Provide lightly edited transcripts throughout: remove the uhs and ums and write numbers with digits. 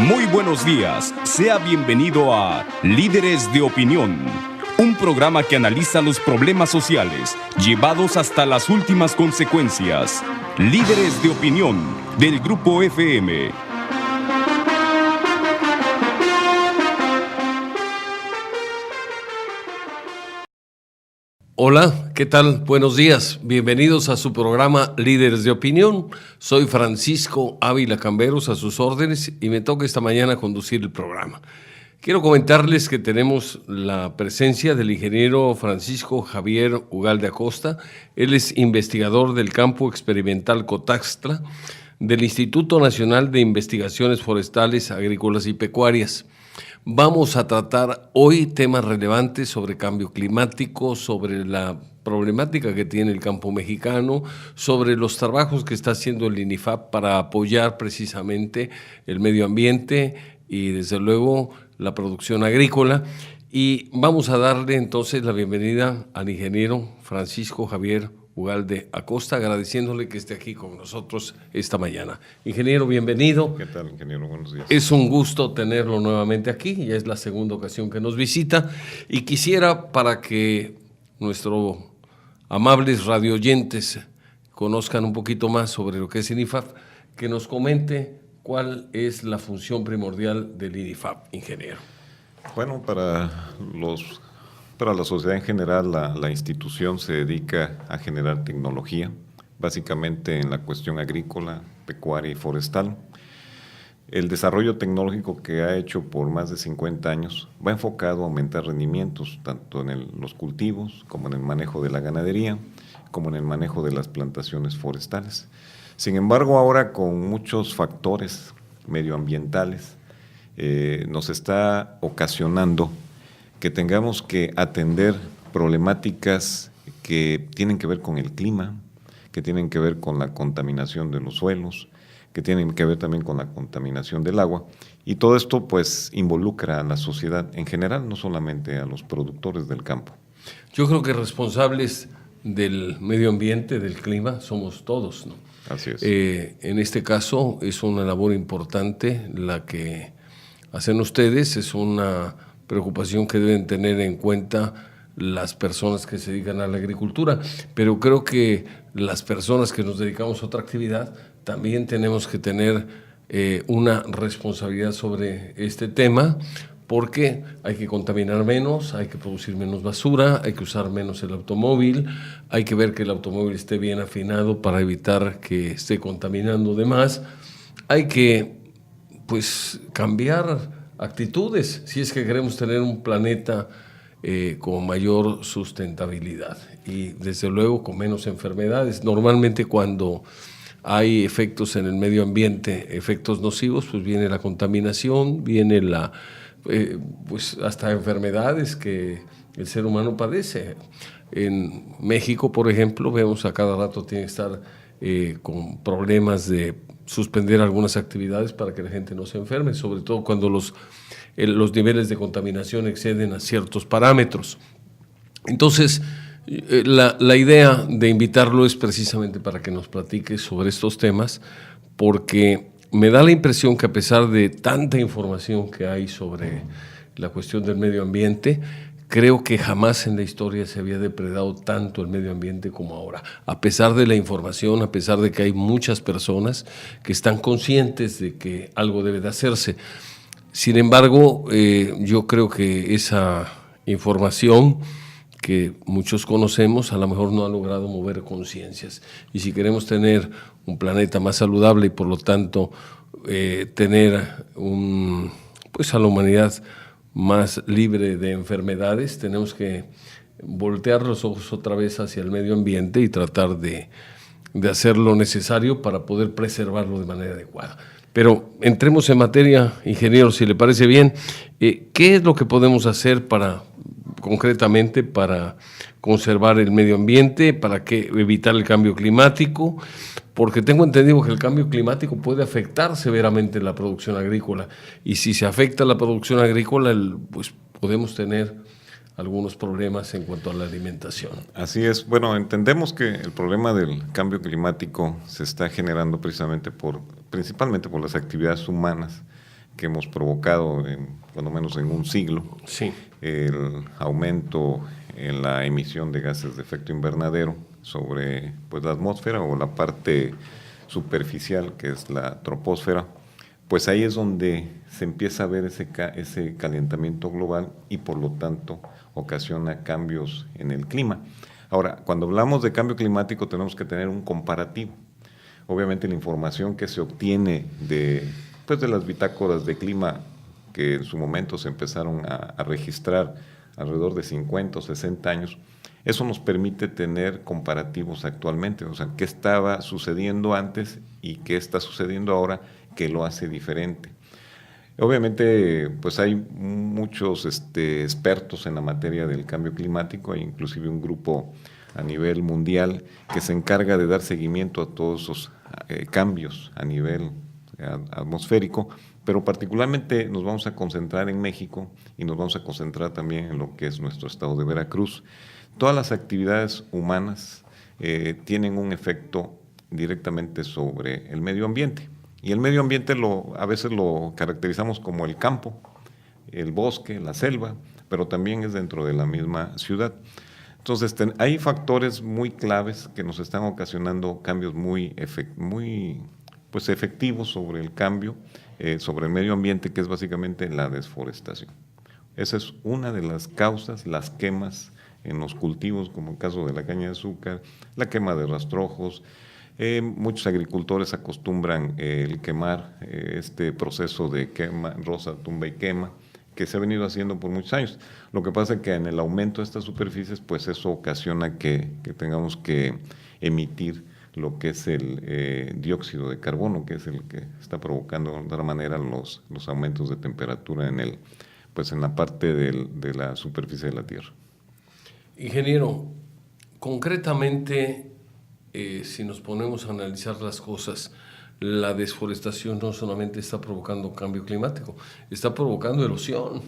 Muy buenos días, sea bienvenido a Líderes de Opinión, un programa que analiza los problemas sociales llevados hasta las últimas consecuencias. Líderes de Opinión del Grupo FM. Hola, ¿qué tal? Buenos días. Bienvenidos a su programa Líderes de Opinión. Soy Francisco Ávila Camberos, a sus órdenes, y me toca esta mañana conducir el programa. Quiero comentarles que tenemos la presencia del ingeniero Francisco Javier Ugalde Acosta. Él es investigador del Campo Experimental Cotaxtla del Instituto Nacional de Investigaciones Forestales, Agrícolas y Pecuarias. Vamos a tratar hoy temas relevantes sobre cambio climático, sobre la problemática que tiene el campo mexicano, sobre los trabajos que está haciendo el INIFAP para apoyar precisamente el medio ambiente y desde luego la producción agrícola. Y vamos a darle entonces la bienvenida al ingeniero Francisco Javier Ugalde Acosta, agradeciéndole que esté aquí con nosotros esta mañana. Ingeniero, bienvenido. ¿Qué tal, ingeniero? Buenos días. Es un gusto tenerlo nuevamente aquí, ya es la segunda ocasión que nos visita, y quisiera, para que nuestros amables radioyentes conozcan un poquito más sobre lo que es INIFAP, que nos comente cuál es la función primordial del INIFAP, ingeniero. Bueno, para la sociedad en general, la institución se dedica a generar tecnología, básicamente en la cuestión agrícola, pecuaria y forestal. El desarrollo tecnológico que ha hecho por más de 50 años va enfocado a aumentar rendimientos, tanto en los cultivos, como en el manejo de la ganadería, como en el manejo de las plantaciones forestales. Sin embargo, ahora con muchos factores medioambientales, nos está ocasionando que tengamos que atender problemáticas que tienen que ver con el clima, que tienen que ver con la contaminación de los suelos, que tienen que ver también con la contaminación del agua, y todo esto pues involucra a la sociedad en general, no solamente a los productores del campo. Yo creo que responsables del medio ambiente, del clima, somos todos, ¿no? Así es. En este caso es una labor importante la que hacen ustedes, es una preocupación que deben tener en cuenta las personas que se dedican a la agricultura, pero creo que las personas que nos dedicamos a otra actividad también tenemos que tener una responsabilidad sobre este tema, porque hay que contaminar menos, hay que producir menos basura, hay que usar menos el automóvil, hay que ver que el automóvil esté bien afinado para evitar que esté contaminando de más, hay que pues cambiar actitudes si es que queremos tener un planeta con mayor sustentabilidad y desde luego con menos enfermedades. Normalmente cuando hay efectos en el medio ambiente, efectos nocivos, pues viene la contaminación, viene pues hasta enfermedades que el ser humano padece. En México, por ejemplo, vemos a cada rato tiene que estar con problemas de suspender algunas actividades para que la gente no se enferme, sobre todo cuando los niveles de contaminación exceden a ciertos parámetros. Entonces, la idea de invitarlo es precisamente para que nos platique sobre estos temas, porque me da la impresión que a pesar de tanta información que hay sobre la cuestión del medio ambiente, creo que jamás en la historia se había depredado tanto el medio ambiente como ahora. A pesar de la información, a pesar de que hay muchas personas que están conscientes de que algo debe de hacerse. Sin embargo, yo creo que esa información que muchos conocemos a lo mejor no ha logrado mover conciencias. Y si queremos tener un planeta más saludable y por lo tanto tener a la humanidad más libre de enfermedades, tenemos que voltear los ojos otra vez hacia el medio ambiente y tratar de hacer lo necesario para poder preservarlo de manera adecuada. Pero entremos en materia, ingeniero, si le parece bien. ¿Qué es lo que podemos hacer concretamente para conservar el medio ambiente, para evitar el cambio climático? Porque tengo entendido que el cambio climático puede afectar severamente la producción agrícola, y si se afecta la producción agrícola, pues podemos tener algunos problemas en cuanto a la alimentación. Así es. Bueno, entendemos que el problema del cambio climático se está generando principalmente por las actividades humanas que hemos provocado, cuando menos en un siglo, Sí. el aumento en la emisión de gases de efecto invernadero sobre pues, la atmósfera o la parte superficial, que es la troposfera, pues ahí es donde se empieza a ver ese calentamiento global y por lo tanto ocasiona cambios en el clima. Ahora, cuando hablamos de cambio climático tenemos que tener un comparativo. Obviamente la información que se obtiene de las bitácoras de clima que en su momento se empezaron a registrar alrededor de 50 o 60 años, eso nos permite tener comparativos actualmente, o sea, qué estaba sucediendo antes y qué está sucediendo ahora que lo hace diferente. Obviamente, pues hay muchos expertos en la materia del cambio climático, hay inclusive un grupo a nivel mundial que se encarga de dar seguimiento a todos esos cambios a nivel atmosférico, pero particularmente nos vamos a concentrar en México y nos vamos a concentrar también en lo que es nuestro estado de Veracruz. Todas las actividades humanas tienen un efecto directamente sobre el medio ambiente. Y el medio ambiente a veces lo caracterizamos como el campo, el bosque, la selva, pero también es dentro de la misma ciudad. Entonces, hay factores muy claves que nos están ocasionando cambios muy efectivos sobre el cambio, sobre el medio ambiente, que es básicamente la desforestación. Esa es una de las causas, las quemas en los cultivos, como el caso de la caña de azúcar, la quema de rastrojos. Muchos agricultores acostumbran el quemar, este proceso de quema, roza, tumba y quema, que se ha venido haciendo por muchos años. Lo que pasa es que en el aumento de estas superficies, pues eso ocasiona que tengamos que emitir lo que es el dióxido de carbono, que es el que está provocando de alguna manera los aumentos de temperatura en la parte de la superficie de la Tierra. Ingeniero, concretamente, si nos ponemos a analizar las cosas, la desforestación no solamente está provocando cambio climático, está provocando erosión,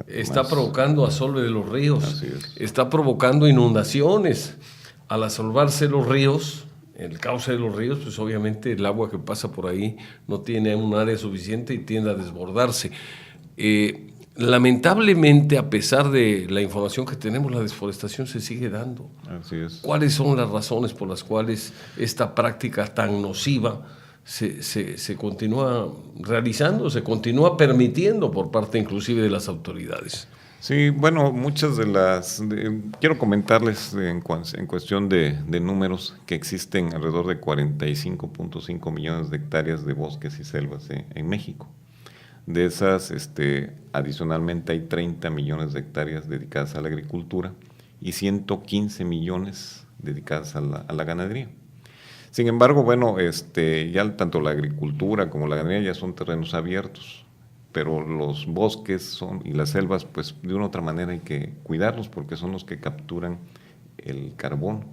está provocando asolve de los ríos, está provocando inundaciones. Al asolvarse los ríos, el cauce de los ríos, pues obviamente el agua que pasa por ahí no tiene un área suficiente y tiende a desbordarse. Lamentablemente, a pesar de la información que tenemos, la desforestación se sigue dando. Así es. ¿Cuáles son las razones por las cuales esta práctica tan nociva se continúa realizando, se continúa permitiendo por parte inclusive de las autoridades? Sí, bueno, muchas de quiero comentarles en cuestión de números que existen alrededor de 45.5 millones de hectáreas de bosques y selvas en México. De esas, adicionalmente hay 30 millones de hectáreas dedicadas a la agricultura y 115 millones dedicadas a la ganadería. Sin embargo, bueno, ya tanto la agricultura como la ganadería ya son terrenos abiertos, pero los bosques y las selvas, pues de una u otra manera hay que cuidarlos porque son los que capturan el carbono,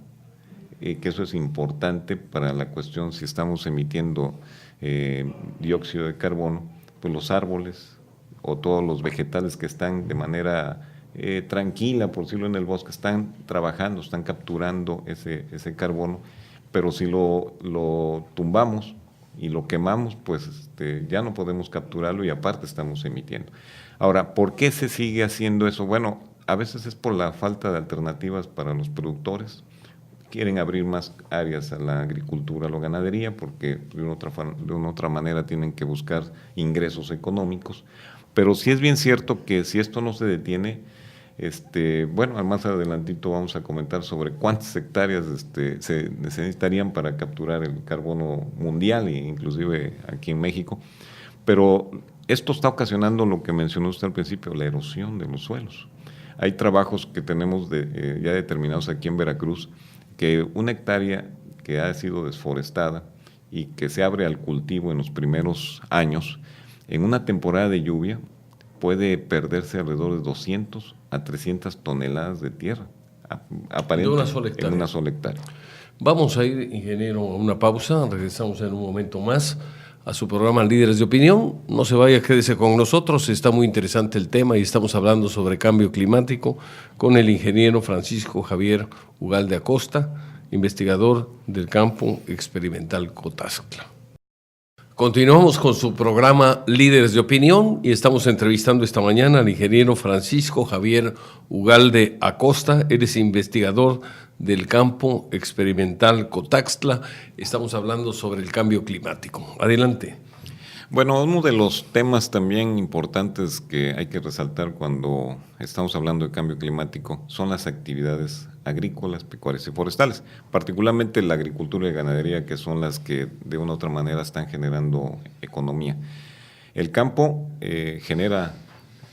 que eso es importante para la cuestión si estamos emitiendo dióxido de carbono, pues los árboles o todos los vegetales que están de manera tranquila, por decirlo, en el bosque, están trabajando, están capturando ese carbono, pero si lo tumbamos y lo quemamos, pues ya no podemos capturarlo y aparte estamos emitiendo. Ahora, ¿por qué se sigue haciendo eso? Bueno, a veces es por la falta de alternativas para los productores. Quieren abrir más áreas a la agricultura, a la ganadería, porque de una otra manera tienen que buscar ingresos económicos. Pero sí es bien cierto que si esto no se detiene, bueno, más adelantito vamos a comentar sobre cuántas hectáreas se necesitarían para capturar el carbono mundial, e inclusive aquí en México. Pero esto está ocasionando lo que mencionó usted al principio, la erosión de los suelos. Hay trabajos que tenemos ya determinados aquí en Veracruz, que una hectárea que ha sido desforestada y que se abre al cultivo en los primeros años, en una temporada de lluvia puede perderse alrededor de 200 a 300 toneladas de tierra aparente de una sola hectárea. En una sola hectárea. Vamos a ir, ingeniero, a una pausa. Regresamos en un momento más a su programa Líderes de Opinión. No se vaya, quédese con nosotros. Está muy interesante el tema y estamos hablando sobre cambio climático con el ingeniero Francisco Javier Ugalde Acosta, investigador del Campo Experimental Cotazcla. Continuamos con su programa Líderes de Opinión y estamos entrevistando esta mañana al ingeniero Francisco Javier Ugalde Acosta. Eres investigador del campo experimental Cotaxtla. Estamos hablando sobre el cambio climático. Adelante. Bueno, uno de los temas también importantes que hay que resaltar cuando estamos hablando de cambio climático son las actividades agrícolas, pecuarias y forestales, particularmente la agricultura y ganadería, que son las que de una u otra manera están generando economía. El campo genera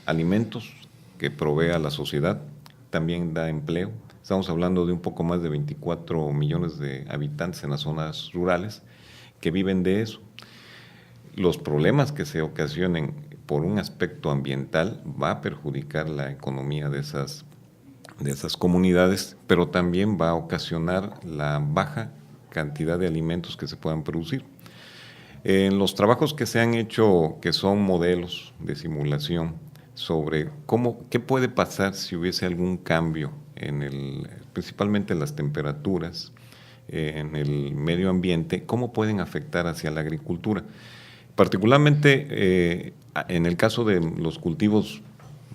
alimentos que provee a la sociedad, también da empleo. Estamos hablando de un poco más de 24 millones de habitantes en las zonas rurales que viven de eso. Los problemas que se ocasionen por un aspecto ambiental va a perjudicar la economía de esas comunidades, pero también va a ocasionar la baja cantidad de alimentos que se puedan producir. En los trabajos que se han hecho, que son modelos de simulación sobre qué puede pasar si hubiese algún cambio principalmente en las temperaturas, en el medio ambiente, cómo pueden afectar hacia la agricultura. Particularmente en el caso de los cultivos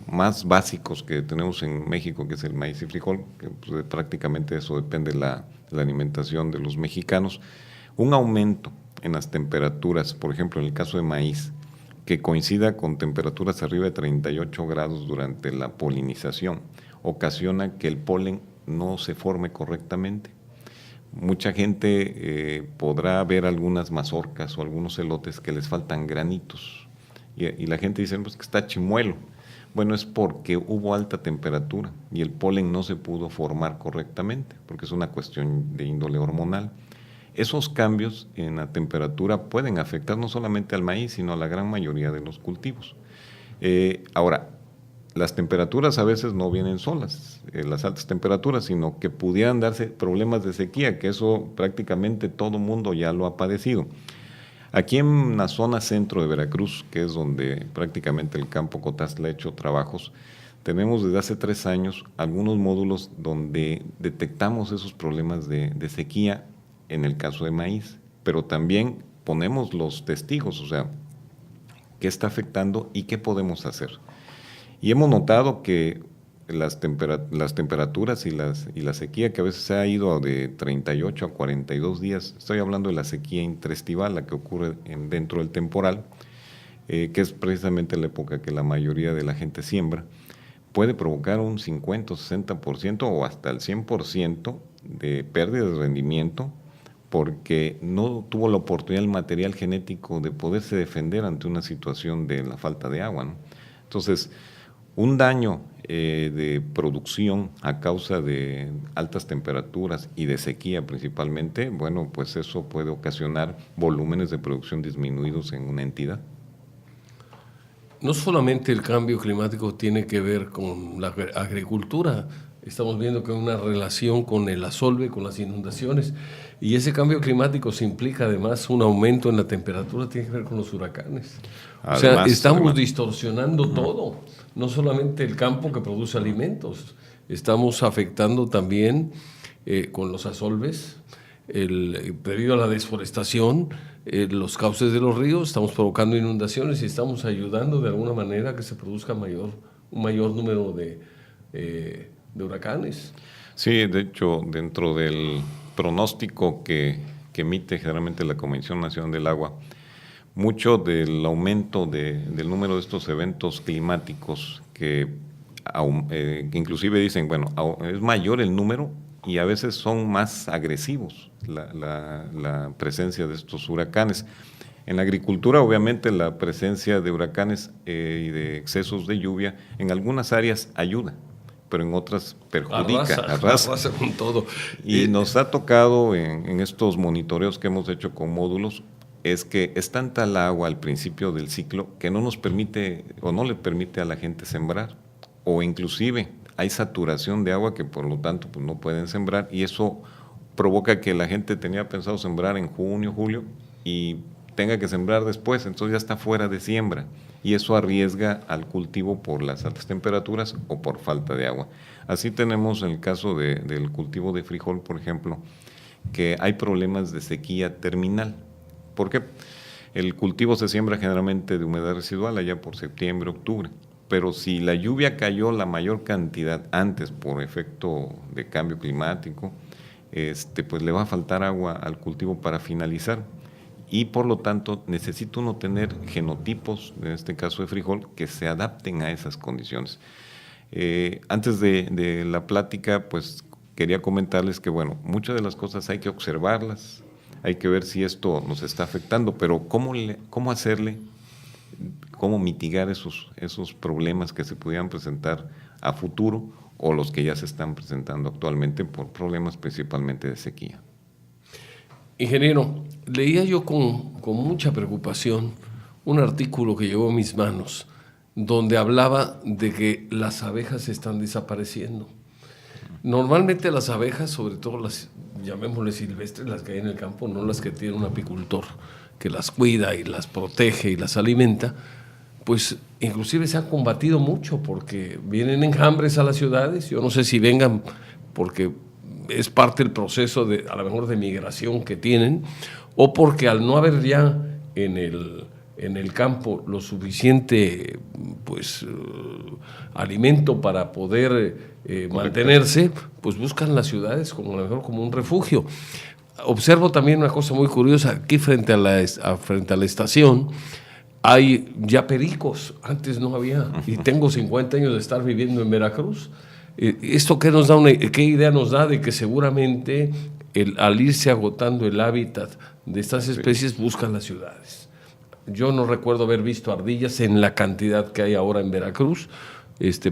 más básicos que tenemos en México, que es el maíz y frijol, que pues, prácticamente eso depende de la alimentación de los mexicanos, un aumento en las temperaturas, por ejemplo en el caso de maíz, que coincida con temperaturas arriba de 38 grados durante la polinización, ocasiona que el polen no se forme correctamente. Mucha gente podrá ver algunas mazorcas o algunos elotes que les faltan granitos y la gente dice, pues que está chimuelo. Bueno, es porque hubo alta temperatura y el polen no se pudo formar correctamente, porque es una cuestión de índole hormonal. Esos cambios en la temperatura pueden afectar no solamente al maíz, sino a la gran mayoría de los cultivos. Ahora, las temperaturas a veces no vienen solas, las altas temperaturas, sino que pudieran darse problemas de sequía, que eso prácticamente todo mundo ya lo ha padecido. Aquí en la zona centro de Veracruz, que es donde prácticamente el campo Cotaxtla ha hecho trabajos, tenemos desde hace 3 años algunos módulos donde detectamos esos problemas de sequía en el caso de maíz, pero también ponemos los testigos, o sea, qué está afectando y qué podemos hacer. Y hemos notado que las temperaturas y la sequía, que a veces se ha ido de 38 a 42 días, estoy hablando de la sequía interestival, la que ocurre dentro del temporal, que es precisamente la época que la mayoría de la gente siembra, puede provocar un 50 o 60% o hasta el 100% de pérdida de rendimiento, porque no tuvo la oportunidad el material genético de poderse defender ante una situación de la falta de agua, ¿no? Entonces, un daño de producción a causa de altas temperaturas y de sequía principalmente, bueno, pues eso puede ocasionar volúmenes de producción disminuidos en una entidad. No solamente el cambio climático tiene que ver con la agricultura, estamos viendo que hay una relación con el asolve, con las inundaciones, y ese cambio climático se implica además un aumento en la temperatura, tiene que ver con los huracanes. Además, estamos distorsionando todo, no solamente el campo que produce alimentos, estamos afectando también con los asolves, debido a la desforestación, los cauces de los ríos, estamos provocando inundaciones y estamos ayudando de alguna manera a que se produzca un mayor número de huracanes. Sí, de hecho, dentro del pronóstico que emite generalmente la Comisión Nacional del Agua, mucho del aumento del número de estos eventos climáticos que inclusive dicen, bueno, es mayor el número y a veces son más agresivos la presencia de estos huracanes. En la agricultura, obviamente, la presencia de huracanes y de excesos de lluvia en algunas áreas ayuda, pero en otras perjudica, arrasa con todo. Y nos ha tocado en estos monitoreos que hemos hecho con módulos, es que es tanta el agua al principio del ciclo que no nos permite o no le permite a la gente sembrar, o inclusive hay saturación de agua que por lo tanto pues no pueden sembrar, y eso provoca que la gente tenía pensado sembrar en junio, julio y tenga que sembrar después, entonces ya está fuera de siembra, y eso arriesga al cultivo por las altas temperaturas o por falta de agua. Así tenemos en el caso del cultivo de frijol, por ejemplo, que hay problemas de sequía terminal. ¿Por qué? El cultivo se siembra generalmente de humedad residual allá por septiembre, octubre, pero si la lluvia cayó la mayor cantidad antes por efecto de cambio climático, pues le va a faltar agua al cultivo para finalizar. Y por lo tanto necesita uno tener genotipos, en este caso de frijol, que se adapten a esas condiciones. Antes de la plática, pues quería comentarles que, bueno, muchas de las cosas hay que observarlas, hay que ver si esto nos está afectando, pero cómo hacerle, cómo mitigar esos problemas que se pudieran presentar a futuro o los que ya se están presentando actualmente por problemas principalmente de sequía. Ingeniero, leía yo con mucha preocupación un artículo que llegó a mis manos donde hablaba de que las abejas están desapareciendo. Normalmente las abejas, sobre todo las, llamémosle silvestres, las que hay en el campo, no las que tiene un apicultor que las cuida y las protege y las alimenta, pues inclusive se han combatido mucho porque vienen enjambres a las ciudades. Yo no sé si vengan porque es parte del proceso de, a lo mejor, de migración que tienen, o porque al no haber ya en el campo lo suficiente alimento para poder mantenerse, pues buscan las ciudades como a lo mejor como un refugio. Observo también una cosa muy curiosa, aquí frente a la estación hay ya pericos, antes no había, y tengo 50 años de estar viviendo en Veracruz. ¿Esto qué idea nos da de que seguramente al irse agotando el hábitat de estas especies buscan las ciudades? Yo no recuerdo haber visto ardillas en la cantidad que hay ahora en Veracruz,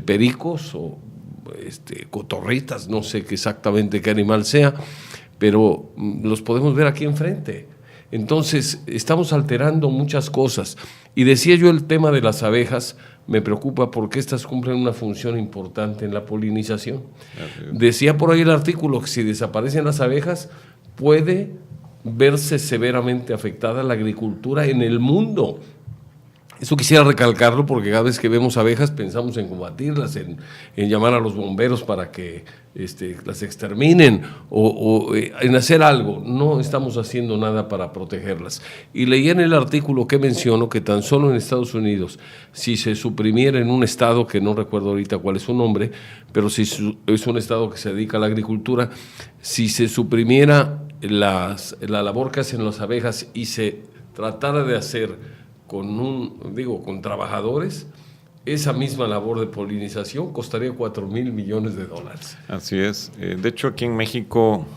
pericos o cotorritas, no sé exactamente qué animal sea, pero los podemos ver aquí enfrente. Entonces, estamos alterando muchas cosas. Y decía yo, el tema de las abejas me preocupa porque estas cumplen una función importante en la polinización. Decía por ahí el artículo que si desaparecen las abejas, puede verse severamente afectada la agricultura en el mundo. Eso quisiera recalcarlo porque cada vez que vemos abejas pensamos en combatirlas, en llamar a los bomberos para que las exterminen o en hacer algo. No estamos haciendo nada para protegerlas. Y leí en el artículo que menciono que tan solo en Estados Unidos, si se suprimiera en un estado, que no recuerdo ahorita cuál es su nombre, pero si es un estado que se dedica a la agricultura, si se suprimiera la labor que hacen las abejas y se tratara de hacer con trabajadores, esa misma labor de polinización costaría $4,000 millones. Así es. De hecho, aquí en México,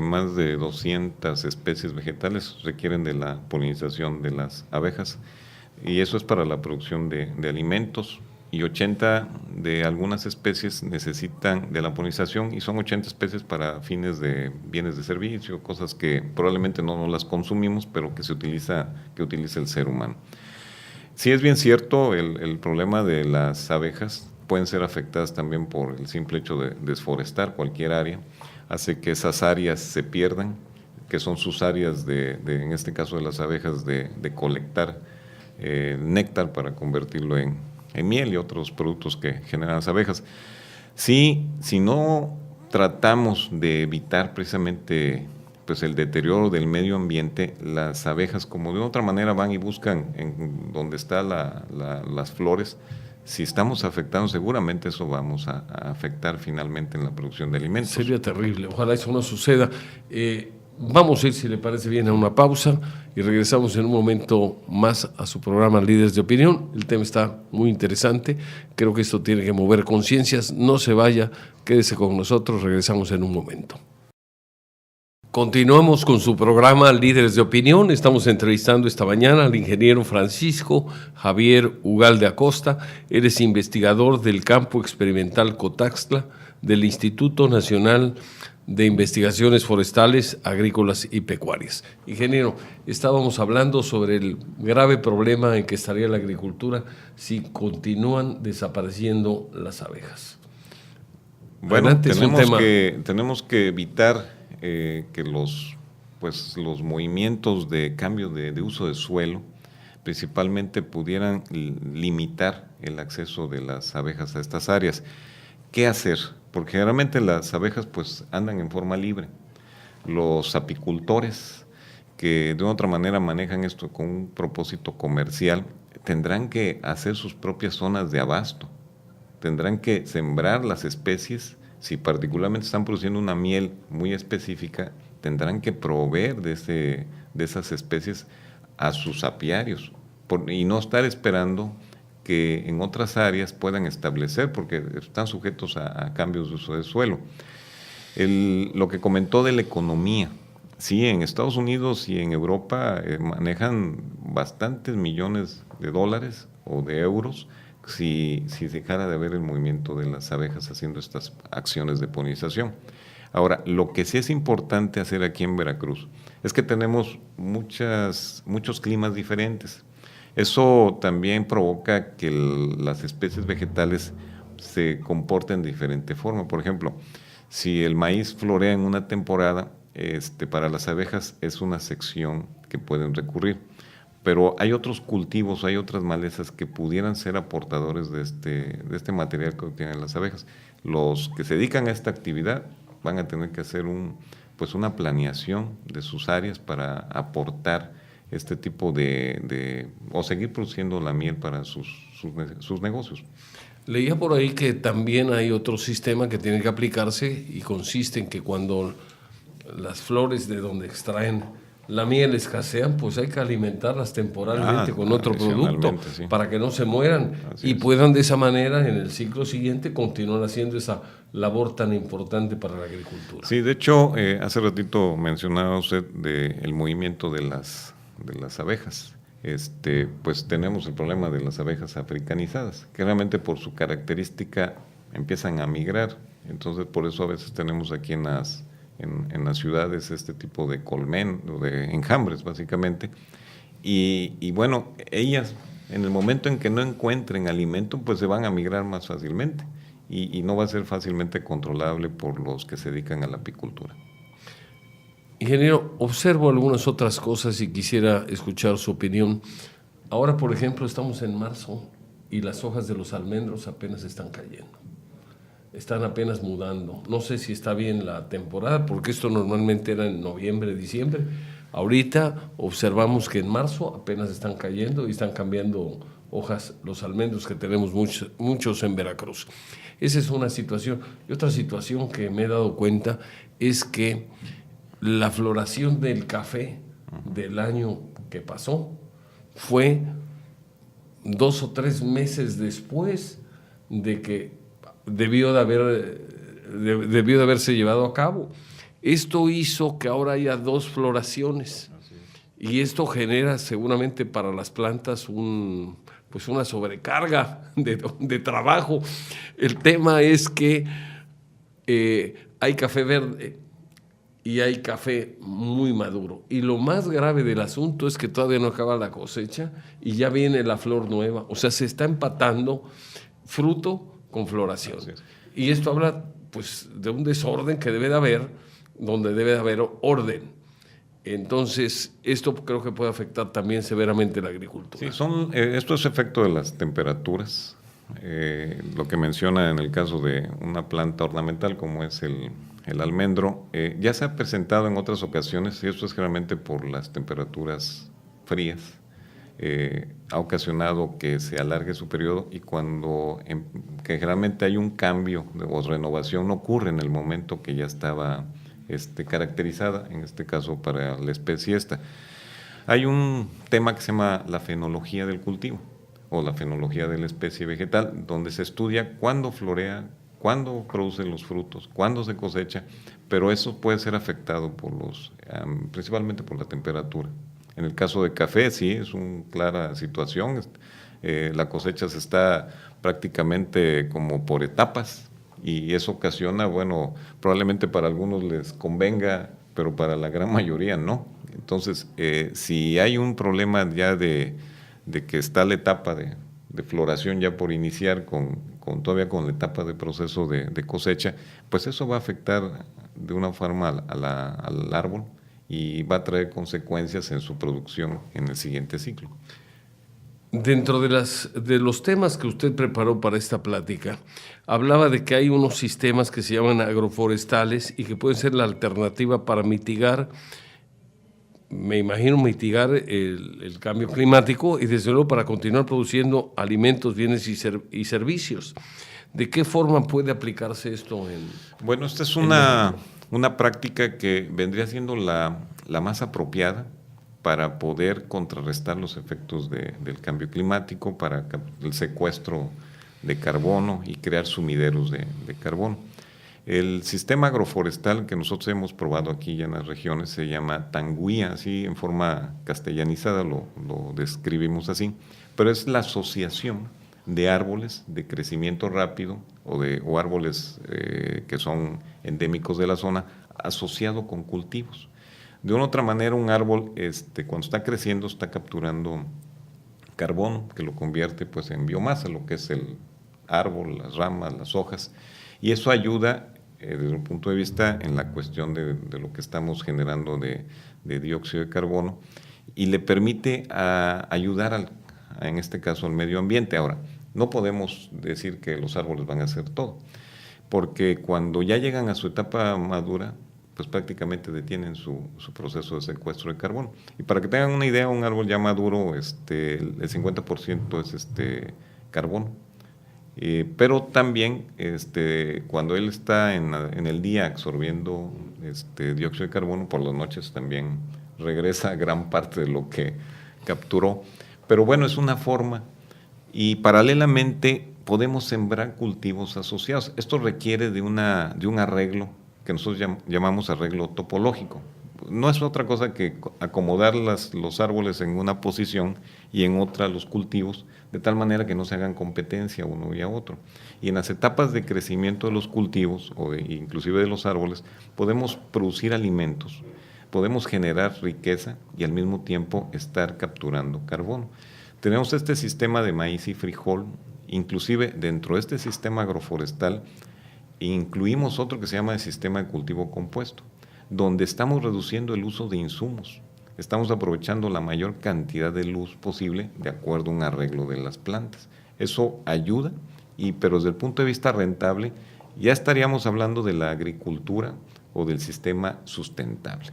más de 200 especies vegetales requieren de la polinización de las abejas, y eso es para la producción de alimentos, y 80 de algunas especies necesitan de la polinización, y son 80 especies para fines de bienes de servicio, cosas que probablemente no las consumimos, pero que utiliza el ser humano. Sí, es bien cierto, el problema de las abejas pueden ser afectadas también por el simple hecho de desforestar cualquier área, hace que esas áreas se pierdan, que son sus áreas en este caso de las abejas, de colectar néctar para convertirlo en miel y otros productos que generan las abejas. Si no tratamos de evitar precisamente pues el deterioro del medio ambiente, las abejas, como de otra manera, van y buscan en donde están las flores. Si estamos afectando, seguramente eso vamos a afectar finalmente en la producción de alimentos. Sería terrible, ojalá eso no suceda. Vamos a ir, si le parece bien, a una pausa y regresamos en un momento más a su programa Líderes de Opinión. El tema está muy interesante, creo que esto tiene que mover conciencias. No se vaya, quédese con nosotros, regresamos en un momento. Continuamos con su programa Líderes de Opinión. Estamos entrevistando esta mañana al ingeniero Francisco Javier Ugalde Acosta. Él es investigador del Campo Experimental Cotaxtla del Instituto Nacional de Investigaciones Forestales, Agrícolas y Pecuarias. Ingeniero, estábamos hablando sobre el grave problema en que estaría la agricultura si continúan desapareciendo las abejas. Bueno, tenemos que evitar que los movimientos de cambio de uso de suelo principalmente pudieran limitar el acceso de las abejas a estas áreas. ¿Qué hacer? Porque generalmente las abejas pues andan en forma libre. Los apicultores que de una otra manera manejan esto con un propósito comercial, tendrán que hacer sus propias zonas de abasto, tendrán que sembrar las especies. Si particularmente están produciendo una miel muy específica, tendrán que proveer de esas especies a sus apiarios y no estar esperando que en otras áreas puedan establecer, porque están sujetos a cambios de uso de suelo. Lo que comentó de la economía, sí, en Estados Unidos y en Europa manejan bastantes millones de dólares o de euros si dejara de haber el movimiento de las abejas haciendo estas acciones de polinización. Ahora, lo que sí es importante hacer aquí en Veracruz es que tenemos muchos climas diferentes. Eso también provoca que las especies vegetales se comporten de diferente forma. Por ejemplo, si el maíz florea en una temporada, para las abejas es una sección que pueden recurrir. Pero hay otros cultivos, hay otras malezas que pudieran ser aportadores de este material que obtienen las abejas. Los que se dedican a esta actividad van a tener que hacer una planeación de sus áreas para aportar este tipo o seguir produciendo la miel para sus negocios. Leía por ahí que también hay otro sistema que tiene que aplicarse y consiste en que cuando las flores de donde extraen la miel escasean, pues hay que alimentarlas temporalmente con otro producto, sí, para que no se mueran. Así y puedan de esa manera en el ciclo siguiente continuar haciendo esa labor tan importante para la agricultura. Sí, de hecho, hace ratito mencionaba usted del movimiento de las abejas. Pues tenemos el problema de las abejas africanizadas, que realmente por su característica empiezan a migrar. Entonces, por eso a veces tenemos aquí en las ciudades este tipo de de enjambres, básicamente. Y bueno, ellas, en el momento en que no encuentren alimento, pues se van a migrar más fácilmente y no va a ser fácilmente controlable por los que se dedican a la apicultura. Ingeniero, observo algunas otras cosas y quisiera escuchar su opinión. Ahora, por ejemplo, estamos en marzo y las hojas de los almendros apenas están cayendo. Están apenas mudando. No sé si está bien la temporada, porque esto normalmente era en noviembre, diciembre. Ahorita observamos que en marzo apenas están cayendo y están cambiando hojas los almendros, que tenemos muchos en Veracruz. Esa es una situación. Y otra situación que me he dado cuenta es que la floración del café del año que pasó fue 2 o 3 meses después de que debió de haberse llevado a cabo. Esto hizo que ahora haya 2 floraciones y esto genera seguramente para las plantas una sobrecarga de trabajo. El tema es que hay café verde y hay café muy maduro. Y lo más grave del asunto es que todavía no acaba la cosecha y ya viene la flor nueva. O sea, se está empatando fruto con floración. Y esto habla pues de un desorden que debe de haber, donde debe de haber orden. Entonces, esto creo que puede afectar también severamente la agricultura. Sí, esto es efecto de las temperaturas. Lo que menciona en el caso de una planta ornamental como es el almendro, ya se ha presentado en otras ocasiones, y esto es generalmente por las temperaturas frías, ha ocasionado que se alargue su periodo y que generalmente hay un cambio o renovación, no ocurre en el momento que ya estaba caracterizada, en este caso para la especie esta. Hay un tema que se llama la fenología del cultivo o la fenología de la especie vegetal, donde se estudia cuándo florea, cuándo produce los frutos, cuándo se cosecha, pero eso puede ser afectado principalmente por la temperatura. En el caso de café, sí, es una clara situación. La cosecha se está prácticamente como por etapas y eso ocasiona, bueno, probablemente para algunos les convenga, pero para la gran mayoría no. Entonces, si hay un problema ya de que está la etapa de floración ya por iniciar todavía con la etapa de proceso de cosecha, pues eso va a afectar de una forma al árbol y va a traer consecuencias en su producción en el siguiente ciclo. Dentro de los temas que usted preparó para esta plática, hablaba de que hay unos sistemas que se llaman agroforestales y que pueden ser la alternativa para mitigar me imagino, mitigar el cambio climático y desde luego para continuar produciendo alimentos, bienes y servicios. ¿De qué forma puede aplicarse esto Bueno, esta es una práctica que vendría siendo la más apropiada para poder contrarrestar los efectos del cambio climático, para el secuestro de carbono y crear sumideros de carbono. El sistema agroforestal que nosotros hemos probado aquí en las regiones se llama Tanguía, así en forma castellanizada lo describimos así, pero es la asociación de árboles de crecimiento rápido o árboles que son endémicos de la zona asociado con cultivos. De una u otra manera, un árbol cuando está creciendo está capturando carbono que lo convierte pues en biomasa, lo que es el árbol, las ramas, las hojas, y eso ayuda desde un punto de vista en la cuestión de lo que estamos generando de dióxido de carbono y le permite ayudar en este caso al medio ambiente. Ahora, no podemos decir que los árboles van a hacer todo, porque cuando ya llegan a su etapa madura, pues prácticamente detienen su proceso de secuestro de carbono. Y para que tengan una idea, un árbol ya maduro, el 50% es carbono. Pero también cuando él está en el día absorbiendo dióxido de carbono, por las noches también regresa gran parte de lo que capturó. Pero bueno, es una forma y paralelamente podemos sembrar cultivos asociados. Esto requiere de un arreglo que nosotros llamamos arreglo topológico. No es otra cosa que acomodar los árboles en una posición y en otra los cultivos, de tal manera que no se hagan competencia uno y a otro. Y en las etapas de crecimiento de los cultivos, inclusive de los árboles, podemos producir alimentos, podemos generar riqueza y al mismo tiempo estar capturando carbono. Tenemos este sistema de maíz y frijol, inclusive dentro de este sistema agroforestal, incluimos otro que se llama el sistema de cultivo compuesto, donde estamos reduciendo el uso de insumos, estamos aprovechando la mayor cantidad de luz posible de acuerdo a un arreglo de las plantas. Eso ayuda, pero desde el punto de vista rentable, ya estaríamos hablando de la agricultura o del sistema sustentable.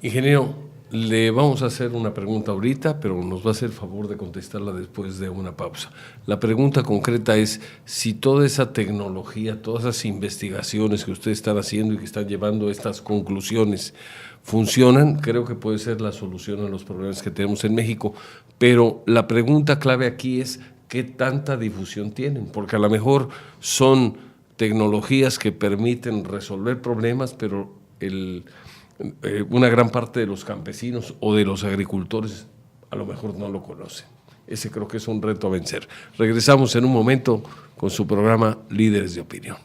Ingeniero, le vamos a hacer una pregunta ahorita, pero nos va a hacer el favor de contestarla después de una pausa. La pregunta concreta es si toda esa tecnología, todas esas investigaciones que ustedes están haciendo y que están llevando a estas conclusiones funcionan. Creo que puede ser la solución a los problemas que tenemos en México, pero la pregunta clave aquí es ¿qué tanta difusión tienen? Porque a lo mejor son tecnologías que permiten resolver problemas, pero una gran parte de los campesinos o de los agricultores a lo mejor no lo conocen. Ese creo que es un reto a vencer. Regresamos en un momento con su programa Líderes de Opinión.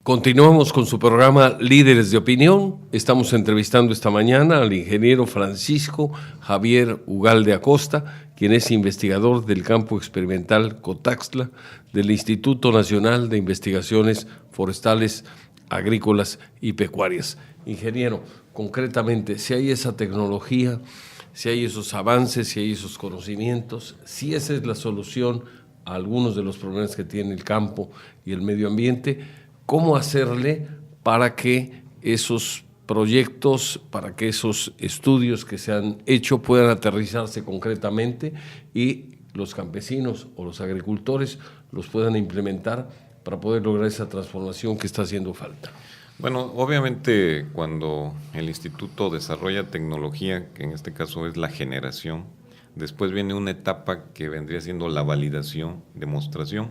Continuamos con su programa Líderes de Opinión. Estamos entrevistando esta mañana al ingeniero Francisco Javier Ugalde Acosta, quien es investigador del campo experimental Cotaxtla del Instituto Nacional de Investigaciones Forestales, Agrícolas y Pecuarias. Ingeniero, concretamente, si hay esa tecnología, si hay esos avances, si hay esos conocimientos, si esa es la solución a algunos de los problemas que tiene el campo y el medio ambiente, ¿cómo hacerle para que esos proyectos, para que esos estudios que se han hecho puedan aterrizarse concretamente y los campesinos o los agricultores los puedan implementar para poder lograr esa transformación que está haciendo falta? Bueno, obviamente cuando el instituto desarrolla tecnología, que en este caso es la generación, después viene una etapa que vendría siendo la validación, demostración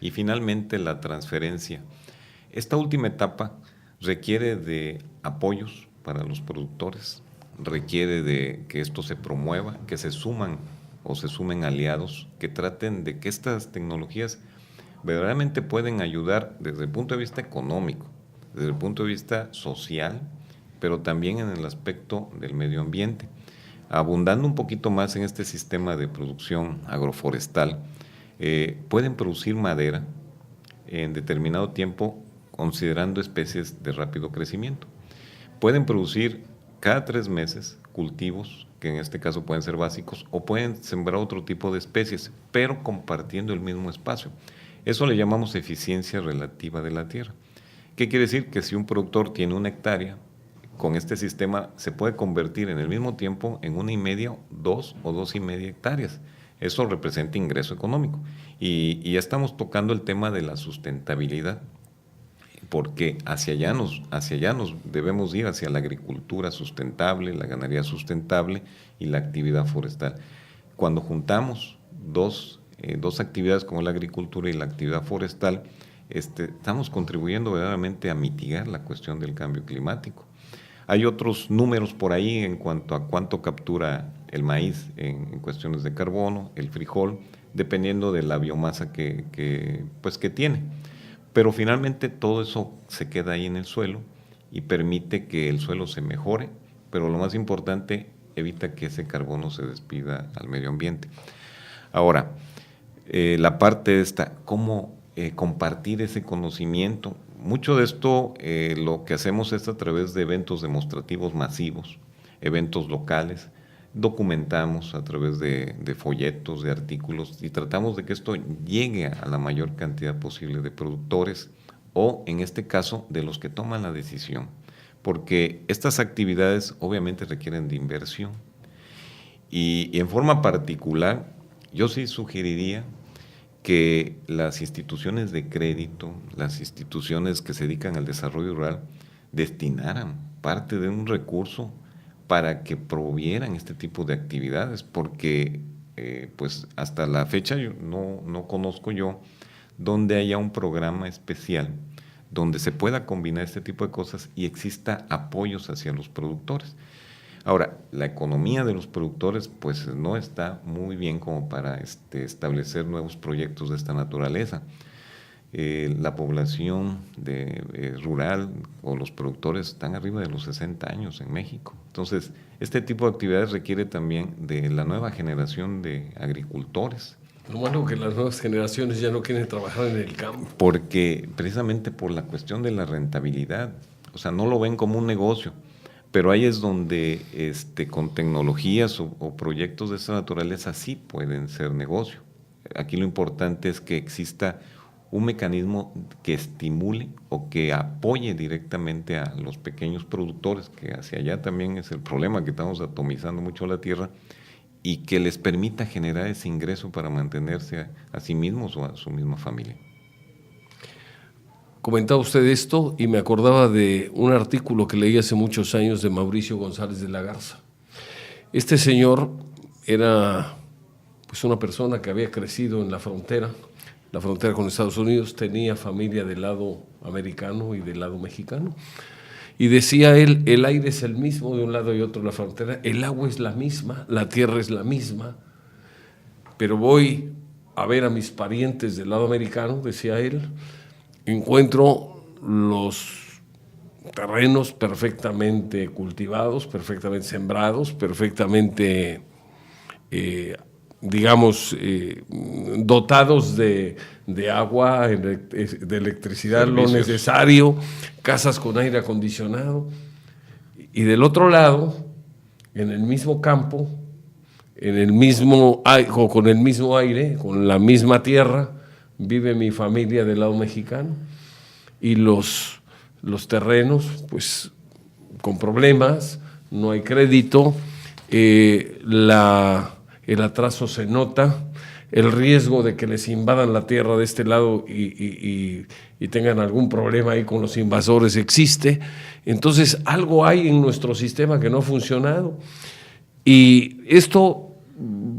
y finalmente la transferencia. Esta última etapa requiere de apoyos para los productores, requiere de que esto se promueva, que se sumen aliados, que traten de que estas tecnologías verdaderamente pueden ayudar desde el punto de vista económico, desde el punto de vista social, pero también en el aspecto del medio ambiente. Abundando un poquito más en este sistema de producción agroforestal, pueden producir madera en determinado tiempo considerando especies de rápido crecimiento. Pueden producir cada 3 meses cultivos, que en este caso pueden ser básicos, o pueden sembrar otro tipo de especies, pero compartiendo el mismo espacio. Eso le llamamos eficiencia relativa de la tierra. ¿Qué quiere decir? Que si un productor tiene 1 hectárea, con este sistema se puede convertir en el mismo tiempo en 1,5, 2 o 2,5 hectáreas. Eso representa ingreso económico. Y ya estamos tocando el tema de la sustentabilidad, porque hacia allá nos debemos ir, hacia la agricultura sustentable, la ganadería sustentable y la actividad forestal. Cuando juntamos dos actividades como la agricultura y la actividad forestal, estamos contribuyendo verdaderamente a mitigar la cuestión del cambio climático. Hay otros números por ahí en cuanto a cuánto captura el maíz en cuestiones de carbono, el frijol, dependiendo de la biomasa que tiene. Pero finalmente todo eso se queda ahí en el suelo y permite que el suelo se mejore, pero lo más importante, evita que ese carbono se despida al medio ambiente. Ahora, la parte esta, ¿cómo compartir ese conocimiento? Mucho de esto lo que hacemos es a través de eventos demostrativos masivos, eventos locales, documentamos a través de folletos, de artículos y tratamos de que esto llegue a la mayor cantidad posible de productores o, en este caso, de los que toman la decisión, porque estas actividades obviamente requieren de inversión y en forma particular yo sí sugeriría que las instituciones de crédito, las instituciones que se dedican al desarrollo rural, destinaran parte de un recurso para que provieran este tipo de actividades, porque pues hasta la fecha no conozco yo donde haya un programa especial donde se pueda combinar este tipo de cosas y exista apoyos hacia los productores. Ahora, la economía de los productores pues no está muy bien como para establecer nuevos proyectos de esta naturaleza. La población rural o los productores están arriba de los 60 años en México. Entonces, este tipo de actividades requiere también de la nueva generación de agricultores. Lo malo que las nuevas generaciones ya no quieren trabajar en el campo. Porque precisamente por la cuestión de la rentabilidad, o sea, no lo ven como un negocio, pero ahí es donde con tecnologías o proyectos de esta naturaleza sí pueden ser negocio. Aquí lo importante es que exista un mecanismo que estimule o que apoye directamente a los pequeños productores, que hacia allá también es el problema, que estamos atomizando mucho la tierra, y que les permita generar ese ingreso para mantenerse a sí mismos o a su misma familia. Comentaba usted esto y me acordaba de un artículo que leí hace muchos años de Mauricio González de la Garza. Este señor era pues una persona que había crecido en la frontera con Estados Unidos, tenía familia del lado americano y del lado mexicano, y decía él, el aire es el mismo de un lado y otro de la frontera, el agua es la misma, la tierra es la misma, pero voy a ver a mis parientes del lado americano, decía él, encuentro los terrenos perfectamente cultivados, perfectamente sembrados, perfectamente dotados de agua, de electricidad, servicios, lo necesario, casas con aire acondicionado. Y del otro lado, en el mismo campo, con el mismo aire, con la misma tierra, vive mi familia del lado mexicano. Y los terrenos, pues, con problemas, no hay crédito, el atraso se nota, el riesgo de que les invadan la tierra de este lado y tengan algún problema ahí con los invasores existe. Entonces, algo hay en nuestro sistema que no ha funcionado. Y esto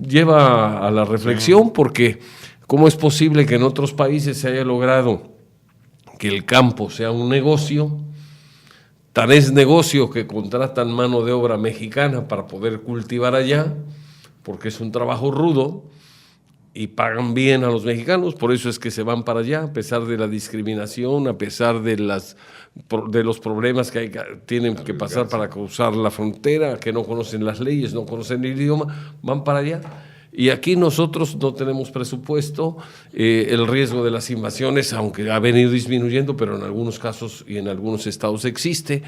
lleva a la reflexión, porque ¿cómo es posible que en otros países se haya logrado que el campo sea un negocio? Tan es negocio que contratan mano de obra mexicana para poder cultivar allá, porque es un trabajo rudo y pagan bien a los mexicanos, por eso es que se van para allá, a pesar de la discriminación, a pesar de los problemas que tienen que pasar para cruzar la frontera, que no conocen las leyes, no conocen el idioma, van para allá. Y aquí nosotros no tenemos presupuesto, el riesgo de las invasiones, aunque ha venido disminuyendo, pero en algunos casos y en algunos estados existe.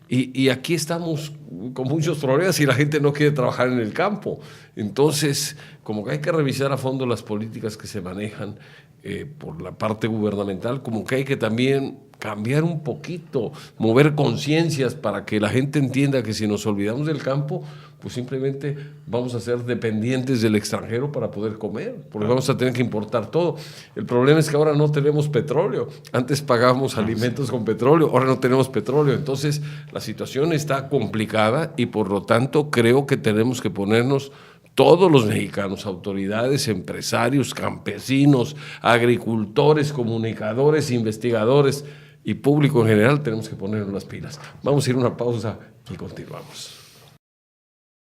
Y aquí estamos con muchos problemas y la gente no quiere trabajar en el campo. Entonces, como que hay que revisar a fondo las políticas que se manejan por la parte gubernamental, como que hay que también cambiar un poquito, mover conciencias para que la gente entienda que si nos olvidamos del campo, pues simplemente vamos a ser dependientes del extranjero para poder comer, porque vamos a tener que importar todo. El problema es que ahora no tenemos petróleo. Antes pagábamos alimentos con petróleo, ahora no tenemos petróleo. Entonces la situación está complicada y por lo tanto creo que tenemos que ponernos todos los mexicanos, autoridades, empresarios, campesinos, agricultores, comunicadores, investigadores y público en general, tenemos que ponernos las pilas. Vamos a ir a una pausa y continuamos.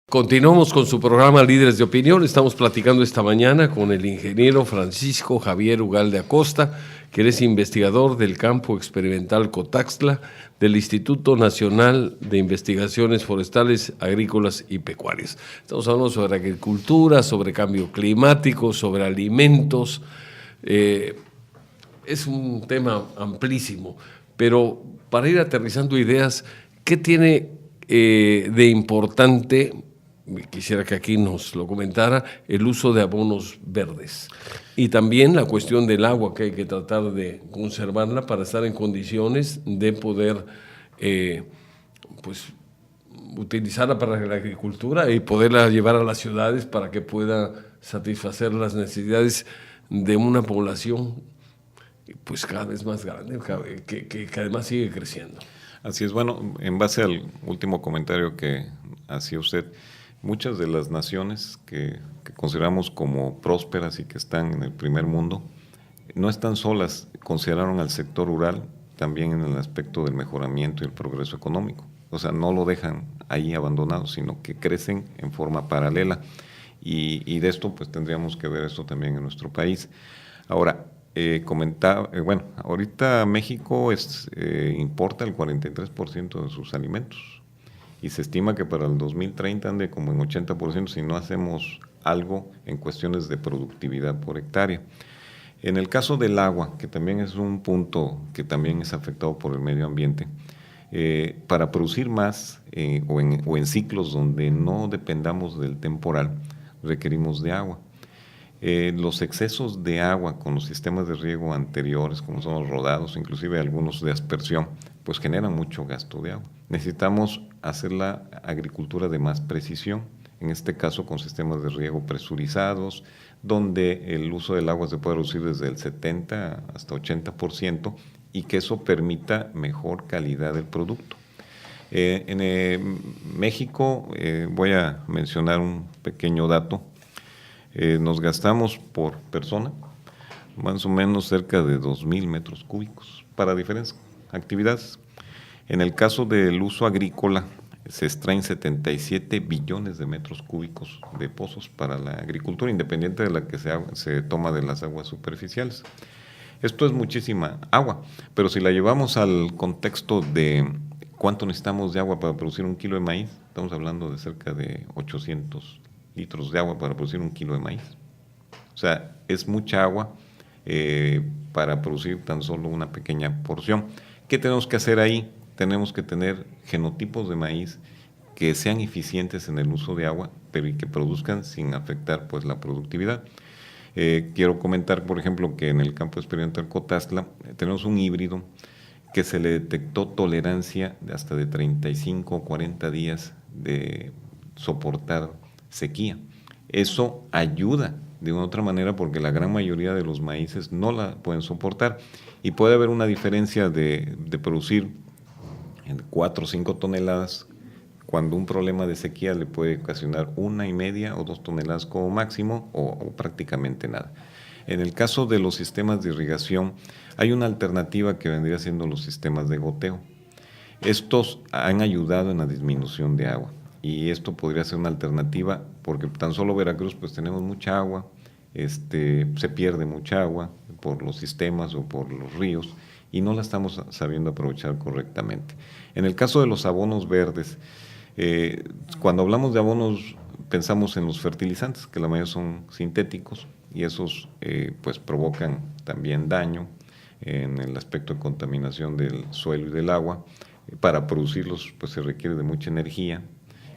Continuamos con su programa Líderes de Opinión. Estamos platicando esta mañana con el ingeniero Francisco Javier Ugalde Acosta, que es investigador del Campo Experimental Cotaxtla del Instituto Nacional de Investigaciones Forestales, Agrícolas y Pecuarias. Estamos hablando sobre agricultura, sobre cambio climático, sobre alimentos. Es un tema amplísimo, pero para ir aterrizando ideas, ¿qué tiene de importante? Quisiera que aquí nos lo comentara, el uso de abonos verdes y también la cuestión del agua, que hay que tratar de conservarla para estar en condiciones de poder pues utilizarla para la agricultura y poderla llevar a las ciudades para que pueda satisfacer las necesidades de una población pues cada vez más grande, que además sigue creciendo. Así es. Bueno, en base al último comentario que hacía usted, muchas de las naciones que consideramos como prósperas y que están en el primer mundo, no están solas, consideraron al sector rural también en el aspecto del mejoramiento y el progreso económico. O sea, no lo dejan ahí abandonado, sino que crecen en forma paralela. Y de esto pues tendríamos que ver esto también en nuestro país. Ahora, bueno, ahorita México importa el 43% de sus alimentos. Y se estima que para el 2030 ande como en 80% si no hacemos algo en cuestiones de productividad por hectárea. En el caso del agua, que también es un punto que también es afectado por el medio ambiente, para producir más o en ciclos donde no dependamos del temporal, requerimos de agua. Los excesos de agua con los sistemas de riego anteriores, como son los rodados, inclusive algunos de aspersión, pues generan mucho gasto de agua. Necesitamos hacer la agricultura de más precisión, en este caso con sistemas de riego presurizados, donde el uso del agua se puede reducir desde el 70 hasta 80% y que eso permita mejor calidad del producto. En México, voy a mencionar un pequeño dato, nos gastamos por persona más o menos cerca de 2,000 metros cúbicos para diferentes actividades. En el caso del uso agrícola, se extraen 77 billones de metros cúbicos de pozos para la agricultura, independiente de la que se toma de las aguas superficiales. Esto es muchísima agua, pero si la llevamos al contexto de cuánto necesitamos de agua para producir 1 kilo de maíz, estamos hablando de cerca de 800 litros de agua para producir 1 kilo de maíz. O sea, es mucha agua para producir tan solo una pequeña porción. ¿Qué tenemos que hacer ahí? Tenemos que tener genotipos de maíz que sean eficientes en el uso de agua, pero y que produzcan sin afectar pues la productividad. Quiero comentar, por ejemplo, que en el campo experimental Cotaxtla tenemos un híbrido que se le detectó tolerancia de hasta de 35 o 40 días de soportar sequía. Eso ayuda de una otra manera porque la gran mayoría de los maíces no la pueden soportar y puede haber una diferencia de producir en 4 o 5 toneladas cuando un problema de sequía le puede ocasionar 1,5 o 2 toneladas como máximo o prácticamente nada. En el caso de los sistemas de irrigación hay una alternativa que vendría siendo los sistemas de goteo. Estos han ayudado en la disminución de agua y esto podría ser una alternativa porque tan solo Veracruz pues tenemos mucha agua, se pierde mucha agua por los sistemas o por los ríos y no la estamos sabiendo aprovechar correctamente. En el caso de los abonos verdes, Cuando hablamos de abonos, pensamos en los fertilizantes, que la mayoría son sintéticos, y esos pues provocan también daño en el aspecto de contaminación del suelo y del agua. Para producirlos pues se requiere de mucha energía,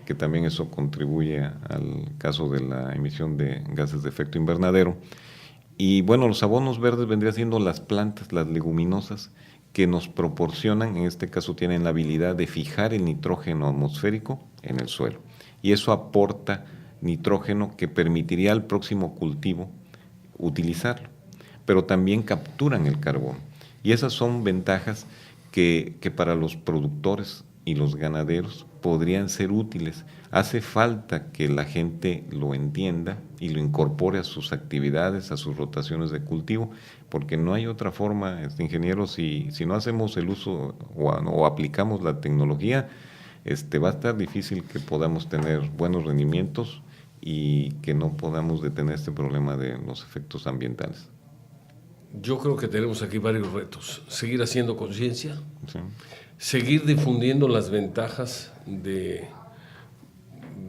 que también eso contribuye al caso de la emisión de gases de efecto invernadero. Y bueno, los abonos verdes vendrían siendo las plantas, las leguminosas, que nos proporcionan, en este caso tienen la habilidad de fijar el nitrógeno atmosférico en el suelo. Y eso aporta nitrógeno que permitiría al próximo cultivo utilizarlo, pero también capturan el carbono. Y esas son ventajas que para los productores y los ganaderos podrían ser útiles. Hace falta que la gente lo entienda y lo incorpore a sus actividades, a sus rotaciones de cultivo, porque no hay otra forma, ingeniero, si no hacemos el uso o aplicamos la tecnología, va a estar difícil que podamos tener buenos rendimientos y que no podamos detener este problema de los efectos ambientales. Yo creo que tenemos aquí varios retos. Seguir haciendo conciencia, Sí. seguir difundiendo las ventajas de,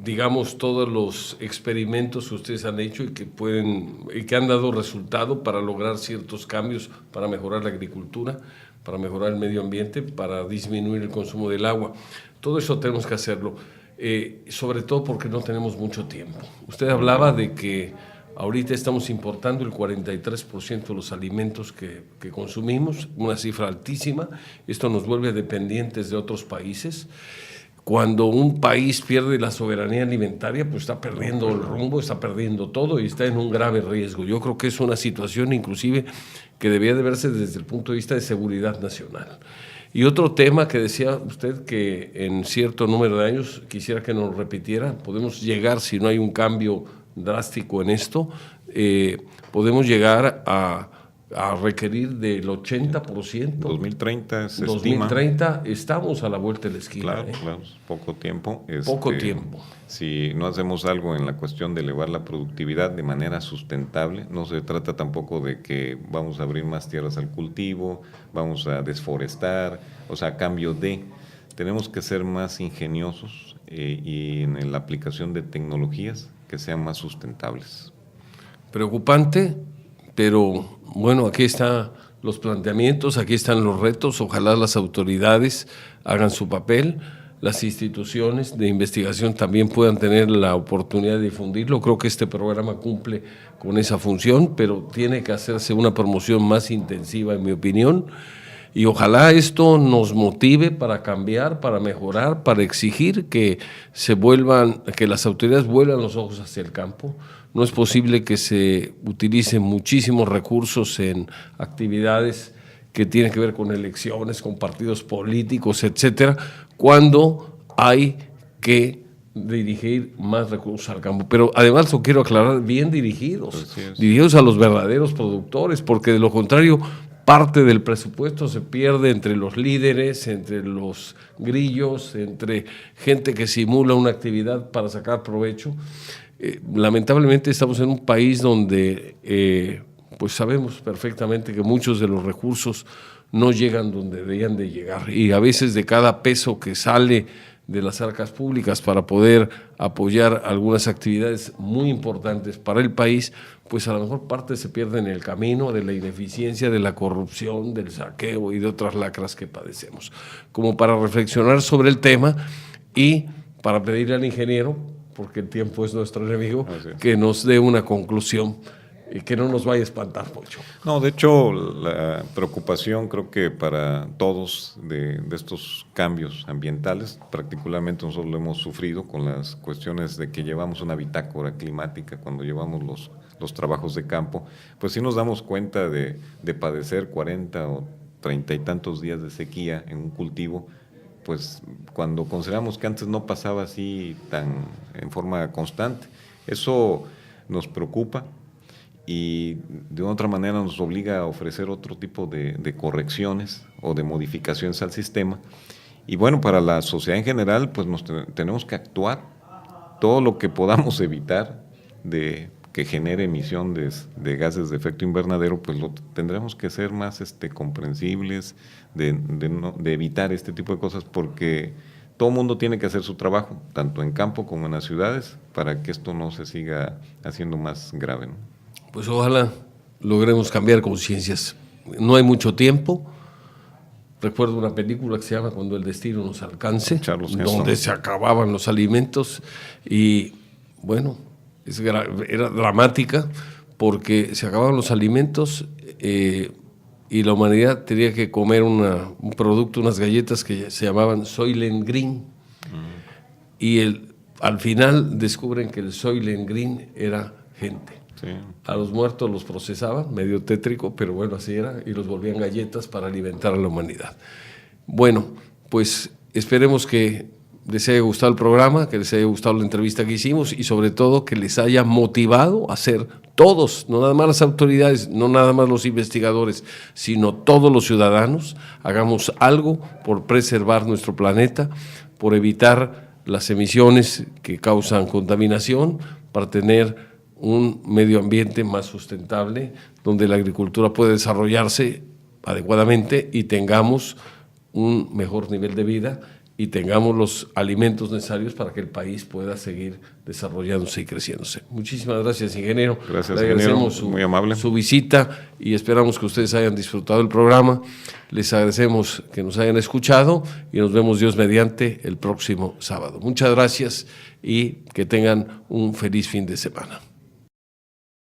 digamos, todos los experimentos que ustedes han hecho y que han dado resultado para lograr ciertos cambios, para mejorar la agricultura, para mejorar el medio ambiente, para disminuir el consumo del agua. Todo eso tenemos que hacerlo, sobre todo porque no tenemos mucho tiempo. Usted hablaba de que ahorita estamos importando el 43% de los alimentos que consumimos, una cifra altísima. Esto nos vuelve dependientes de otros países. Cuando un país pierde la soberanía alimentaria, pues está perdiendo el rumbo, está perdiendo todo y está en un grave riesgo. Yo creo que es una situación inclusive que debía de verse desde el punto de vista de seguridad nacional. Y otro tema que decía usted que en cierto número de años, quisiera que nos repitiera, podemos llegar, si no hay un cambio drástico en esto, podemos llegar a requerir del 80%. 2030 se 2030 estima. estamos a la vuelta de la esquina. Claro, claro, poco tiempo. Poco tiempo. Si no hacemos algo en la cuestión de elevar la productividad de manera sustentable, no se trata tampoco de que vamos a abrir más tierras al cultivo, vamos a desforestar, o sea, a cambio de, tenemos que ser más ingeniosos y en la aplicación de tecnologías que sean más sustentables. Preocupante, pero bueno, aquí están los planteamientos, aquí están los retos. Ojalá las autoridades hagan su papel, las instituciones de investigación también puedan tener la oportunidad de difundirlo. Creo que este programa cumple con esa función, pero tiene que hacerse una promoción más intensiva, en mi opinión. Y ojalá esto nos motive para cambiar, para mejorar, para exigir que que las autoridades vuelvan los ojos hacia el campo. No es posible que se utilicen muchísimos recursos en actividades que tienen que ver con elecciones, con partidos políticos, etcétera, cuando hay que dirigir más recursos al campo. Pero además lo quiero aclarar, bien dirigidos a los verdaderos productores, porque de lo contrario parte del presupuesto se pierde entre los líderes, entre los grillos, entre gente que simula una actividad para sacar provecho. Lamentablemente estamos en un país donde pues sabemos perfectamente que muchos de los recursos no llegan donde deberían de llegar, y a veces de cada peso que sale de las arcas públicas para poder apoyar algunas actividades muy importantes para el país, pues a lo mejor parte se pierde en el camino de la ineficiencia, de la corrupción, del saqueo y de otras lacras que padecemos. Como para reflexionar sobre el tema y para pedirle al ingeniero, porque el tiempo es nuestro enemigo, que nos dé una conclusión y que no nos vaya a espantar mucho. No, de hecho, la preocupación creo que para todos de estos cambios ambientales, particularmente nosotros lo hemos sufrido con las cuestiones de que llevamos una bitácora climática cuando llevamos los trabajos de campo, pues sí nos damos cuenta de padecer 40 o 30 y tantos días de sequía en un cultivo, pues cuando consideramos que antes no pasaba así tan en forma constante. Eso nos preocupa y de otra manera nos obliga a ofrecer otro tipo de correcciones o de modificaciones al sistema. Y bueno, para la sociedad en general, pues tenemos que actuar todo lo que podamos evitar de que genere emisión de gases de efecto invernadero, pues tendremos que ser más comprensibles, de evitar este tipo de cosas, porque todo el mundo tiene que hacer su trabajo, tanto en campo como en las ciudades, para que esto no se siga haciendo más grave, ¿no? Pues ojalá logremos cambiar conciencias. No hay mucho tiempo. Recuerdo una película que se llama Cuando el destino nos alcance, donde se acababan los alimentos y bueno, era dramática porque se acababan los alimentos y la humanidad tenía que comer un producto, unas galletas que se llamaban Soylent Green. Y al final descubren que el Soylent Green era gente. Sí. A los muertos los procesaban, medio tétrico, pero bueno, así era, y los volvían galletas para alimentar a la humanidad. Bueno, pues esperemos que les haya gustado el programa, que les haya gustado la entrevista que hicimos y sobre todo que les haya motivado a hacer todos, no nada más las autoridades, no nada más los investigadores, sino todos los ciudadanos, hagamos algo por preservar nuestro planeta, por evitar las emisiones que causan contaminación, para tener un medio ambiente más sustentable, donde la agricultura pueda desarrollarse adecuadamente y tengamos un mejor nivel de vida y tengamos los alimentos necesarios para que el país pueda seguir desarrollándose y creciéndose. Muchísimas gracias, ingeniero. Gracias, ingeniero. Muy amable. Su visita y esperamos que ustedes hayan disfrutado el programa. Les agradecemos que nos hayan escuchado y nos vemos Dios mediante el próximo sábado. Muchas gracias y que tengan un feliz fin de semana.